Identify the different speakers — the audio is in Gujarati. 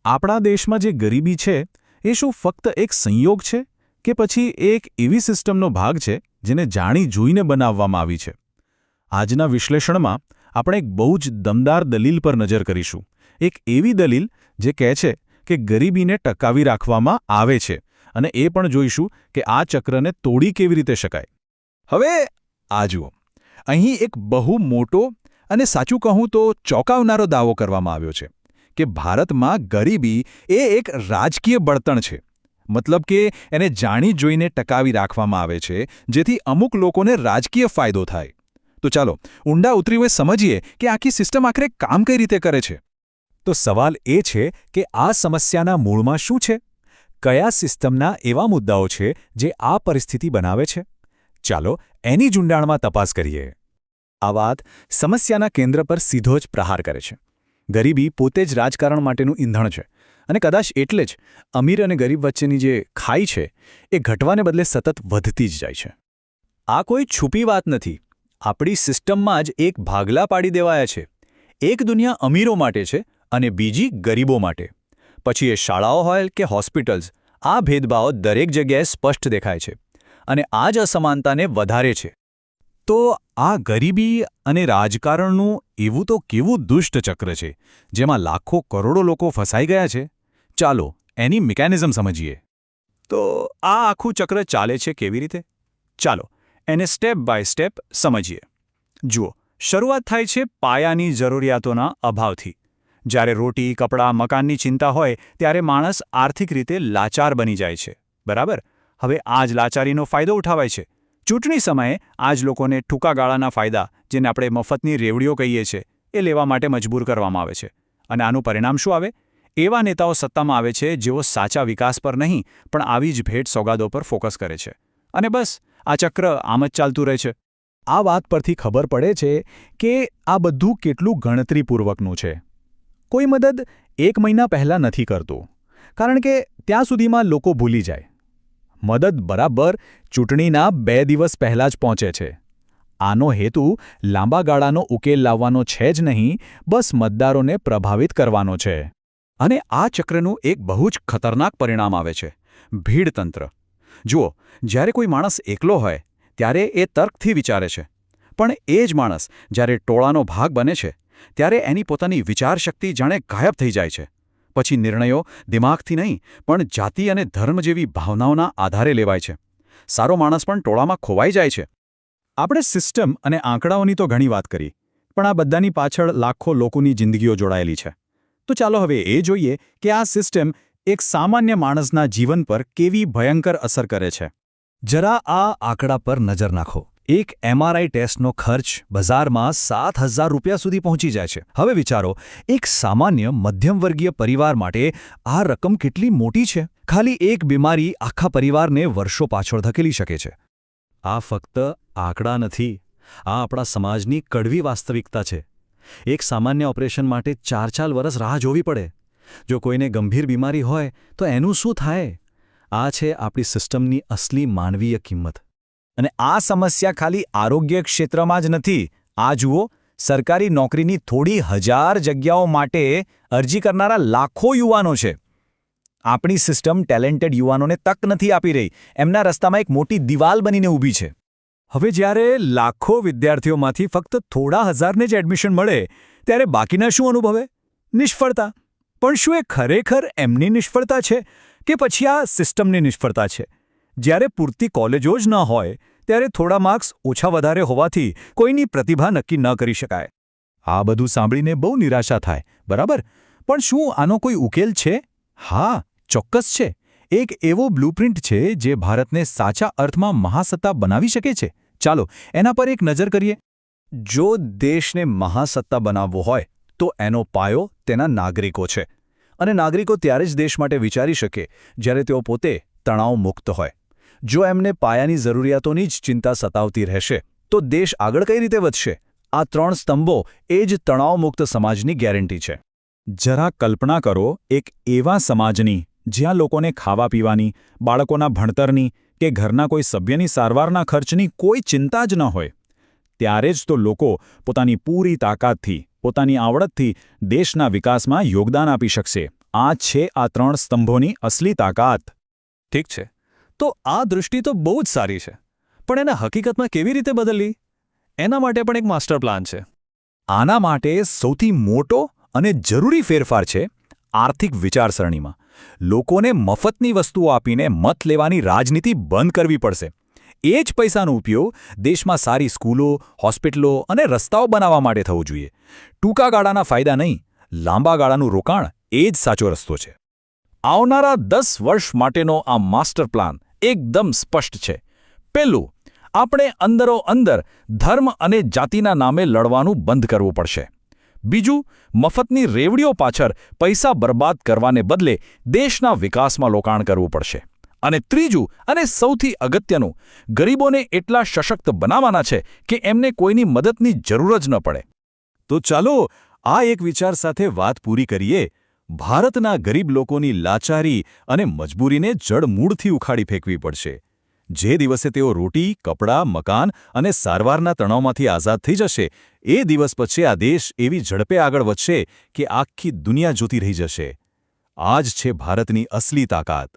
Speaker 1: આપણા દેશમાં જે ગરીબી છે એ શું ફક્ત એક સંયોગ છે કે પછી એક એવી સિસ્ટમનો ભાગ છે જેને જાણી જોઈને બનાવવામાં આવી છે? આજના વિશ્લેષણમાં આપણે એક બહુ જ દમદાર દલીલ પર નજર કરીશું. એક એવી દલીલ જે કહે છે કે ગરીબીને ટકાવી રાખવામાં આવે છે, અને એ પણ જોઈશું કે આ ચક્રને તોડી કેવી રીતે શકાય.
Speaker 2: હવે આ જુઓ, અહીં એક બહુ મોટો અને સાચું કહું તો ચોંકાવનારો દાવો કરવામાં આવ્યો છે કે ભારતમાં ગરીબી એ એક રાજકીય બળતણ છે. મતલબ કે એને જાણી જોઈને ટકાવી રાખવામાં આવે છે જેથી અમુક લોકોને રાજકીય ફાયદો થાય. તો ચાલો ઊંડા ઉતરીને સમજીએ કે આખી સિસ્ટમ આખરે કામ કઈ રીતે કરે છે.
Speaker 3: તો સવાલ એ છે કે આ સમસ્યાના મૂળમાં શું છે? કયા સિસ્ટમના એવા મુદ્દાઓ છે જે આ પરિસ્થિતિ બનાવે છે? ચાલો એની ઊંડાણમાં તપાસ કરીએ.
Speaker 2: આ વાત સમસ્યાના કેન્દ્ર પર સીધો જ પ્રહાર કરે છે. ગરીબી પોતે જ રાજકારણ માટેનું ઈંધણ છે, અને કદાચ એટલે જ અમીર અને ગરીબ વચ્ચેની જે ખાઈ છે એ ઘટવાને બદલે સતત વધતી જ જાય છે. આ કોઈ છુપી વાત નથી. આપણી સિસ્ટમમાં જ એક ભાગલા પાડી દેવાયા છે. એક દુનિયા અમીરો માટે છે અને બીજી ગરીબો માટે. પછી એ શાળાઓ હોય કે હોસ્પિટલ્સ, આ ભેદભાવ દરેક જગ્યાએ સ્પષ્ટ દેખાય છે, અને આ જ અસમાનતાને વધારે છે.
Speaker 1: તો આ ગરીબી અને રાજકારણનું એવું તો કેવું દુષ્ટ ચક્ર છે જેમાં લાખો કરોડો લોકો ફસાઈ ગયા છે? ચાલો એની મિકેનિઝમ સમજીએ.
Speaker 2: તો આ આખું ચક્ર ચાલે છે કેવી રીતે? ચાલો એને સ્ટેપ બાય સ્ટેપ સમજીએ. જુઓ, શરૂઆત થાય છે પાયાની જરૂરિયાતોના અભાવથી. જ્યારે રોટી, કપડાં, મકાનની ચિંતા હોય ત્યારે માણસ આર્થિક રીતે લાચાર બની જાય છે. બરાબર? હવે આ જ લાચારીનો ફાયદો ઉઠાવાય છે. ચૂંટણી સમયે આ જ લોકોને ટૂંકા ગાળાના ફાયદા, જેને આપણે મફતની રેવડીઓ કહીએ છીએ, એ લેવા માટે મજબૂર કરવામાં આવે છે. અને આનું પરિણામ શું આવે? એવા નેતાઓ સત્તામાં આવે છે જેઓ સાચા વિકાસ પર નહીં પણ આવી જ ભેટ સોગાદો પર ફોકસ કરે છે. અને બસ આ ચક્ર આમ જ ચાલતું રહે છે.
Speaker 3: આ વાત પરથી ખબર પડે છે કે આ બધું કેટલું ગણતરીપૂર્વકનું છે. કોઈ મદદ 1 મહિના પહેલાં નથી કરતું, કારણ કે ત્યાં સુધીમાં લોકો ભૂલી જાય. મદદ બરાબર ચૂંટણીના 2 દિવસ પહેલાં જ પહોંચે છે. આનો હેતુ લાંબા ગાળાનો ઉકેલ લાવવાનો છે જ નહીં, બસ મતદારોને પ્રભાવિત કરવાનો છે.
Speaker 2: અને આ ચક્રનું એક બહુ જ ખતરનાક પરિણામ આવે છે: ભીડતંત્ર. જુઓ, જ્યારે કોઈ માણસ એકલો હોય ત્યારે એ તર્કથી વિચારે છે, પણ એ જ માણસ જ્યારે ટોળાનો ભાગ બને છે ત્યારે એની પોતાની વિચારશક્તિ જાણે ગાયબ થઈ જાય છે. પછી નિર્ણયો દિમાગથી નહીં પણ જાતિ અને ધર્મ જેવી ભાવનાઓના આધારે લેવાય છે. સારો માણસ પણ ટોળામાં ખોવાઈ જાય છે.
Speaker 3: આપણે સિસ્ટમ અને આંકડાઓની તો ઘણી વાત કરી, પણ આ બધાની પાછળ લાખો લોકોની જિંદગીઓ જોડાયેલી છે. તો ચાલો હવે એ જોઈએ કે આ સિસ્ટમ એક સામાન્ય માણસના જીવન પર કેવી ભયંકર અસર કરે છે. જરા આ આંકડા પર નજર નાખો. એક MRI ટેસ્ટનો ખર્ચ બજારમાં 7,000 રૂપિયા સુધી પહોંચી જાય છે. હવે વિચારો, એક સામાન્ય મધ્યમવર્ગીય પરિવાર માટે આ રકમ કેટલી મોટી છે. ખાલી એક બીમારી આખા પરિવારને વર્ષો પાછળ ધકેલી શકે છે.
Speaker 2: આ ફક્ત આંકડા નથી, આ આપણા સમાજની કડવી વાસ્તવિકતા છે. એક સામાન્ય ઓપરેશન માટે 4 વર્ષ રાહ જોવી પડે. જો કોઈને ગંભીર બીમારી હોય તો એનું શું થાય? આ છે આપણી સિસ્ટમની અસલી માનવીય કિંમત.
Speaker 3: અને આ સમસ્યા ખાલી આરોગ્ય ક્ષેત્રમાં જ નથી. આ જુઓ, સરકારી નોકરીની થોડી 1000 જગ્યાઓ માટે અરજી કરનારા લાખો યુવાનો છે. આપણી સિસ્ટમ ટેલેન્ટેડ યુવાનોને તક નથી આપી રહી. એમના રસ્તામાં એક મોટી દિવાલ બનીને ઊભી છે. હવે જ્યારે લાખો વિદ્યાર્થીઓમાંથી ફક્ત થોડા હજારને જ એડમિશન મળે ત્યારે બાકીના શું અનુભવે? નિષ્ફળતા. પણ શું એ ખરેખર એમની નિષ્ફળતા છે કે પછી આ સિસ્ટમની નિષ્ફળતા છે? જ્યારે પૂરતી કોલેજો જ ન હોય ત્યારે થોડા માર્ક્સ ઓછા વધારે હોવાથી કોઈની પ્રતિભા નક્કી ન કરી શકાય. આ બધું સાંભળીને બહુ નિરાશા થાય, બરાબર? પણ શું આનો કોઈ ઉકેલ છે? હા, ચોક્કસ છે. એક એવો બ્લુપ્રિન્ટ છે જે ભારતને સાચા અર્થમાં મહાસત્તા બનાવી શકે છે. ચાલો એના પર એક નજર કરીએ. જો દેશને મહાસત્તા બનાવવો હોય તો એનો પાયો તેના નાગરિકો છે. અને નાગરિકો ત્યારે જ દેશ માટે વિચારી શકે જ્યારે તેઓ પોતે તણાવ મુક્ત હોય. જો એમને પાયાની જરૂરિયાતોની જ ચિંતા સતાવતી રહેશે તો દેશ આગળ કઈ રીતે વધશે? આ 3 સ્તંભો એ જ તણાવમુક્ત સમાજની ગેરંટી છે. જરા કલ્પના કરો એક એવા સમાજની જ્યાં લોકોને ખાવા પીવાની, બાળકોના ભણતરની કે ઘરના કોઈ સભ્યની સારવારના ખર્ચની કોઈ ચિંતા જ ન હોય. ત્યારે જ તો લોકો પોતાની પૂરી તાકાતથી, પોતાની આવડતથી દેશના વિકાસમાં યોગદાન આપી શકશે. આ છે આ 3 સ્તંભોની અસલી તાકાત.
Speaker 2: ઠીક છે, તો આ દૃષ્ટિ તો બહુ જ સારી છે, પણ એને હકીકતમાં કેવી રીતે બદલવી? એના માટે પણ એક માસ્ટર પ્લાન છે.
Speaker 3: આના માટે સૌથી મોટો અને જરૂરી ફેરફાર છે આર્થિક વિચારસરણીમાં. લોકોને મફતની વસ્તુઓ આપીને મત લેવાની રાજનીતિ બંધ કરવી પડશે. એ જ પૈસાનો ઉપયોગ દેશમાં સારી સ્કૂલો, હોસ્પિટલો અને રસ્તાઓ બનાવવા માટે થવો જોઈએ. ટૂંકા ગાળાના ફાયદા નહીં, લાંબા ગાળાનું રોકાણ એ જ સાચો રસ્તો છે. આવનારા 10 વર્ષ માટેનો આ માસ્ટર પ્લાન એકદમ સ્પષ્ટ છે. પહેલું, આપણે અંદરો-અંદર ધર્મ અને જાતિના નામે લડવાનું બંધ કરવું પડશે. બીજું, મફતની રેવડીઓ પાછળ પૈસા બરબાદ કરવાને બદલે દેશના વિકાસમાં રોકાણ કરવું પડશે. અને ત્રીજું અને સૌથી અગત્યનું, ગરીબોને એટલા સશક્ત બનાવવાના છે કે એમને કોઈની મદદની જરૂર જ ન પડે.
Speaker 1: તો ચાલો આ એક વિચાર સાથે વાત પૂરી કરીએ. ભારતના ગરીબ લોકોની લાચારી અને મજબૂરીને જડમૂળથી ઉખાડી ફેંકવી પડશે. જે દિવસે તેઓ રોટી, કપડાં, મકાન અને સારવારના તણાવમાંથી આઝાદ થઈ જશે, એ દિવસ પછી આ દેશ એવી ઝડપે આગળ વધશે કે આખી દુનિયા જોતી રહી જશે. આ જ છે ભારતની અસલી તાકાત.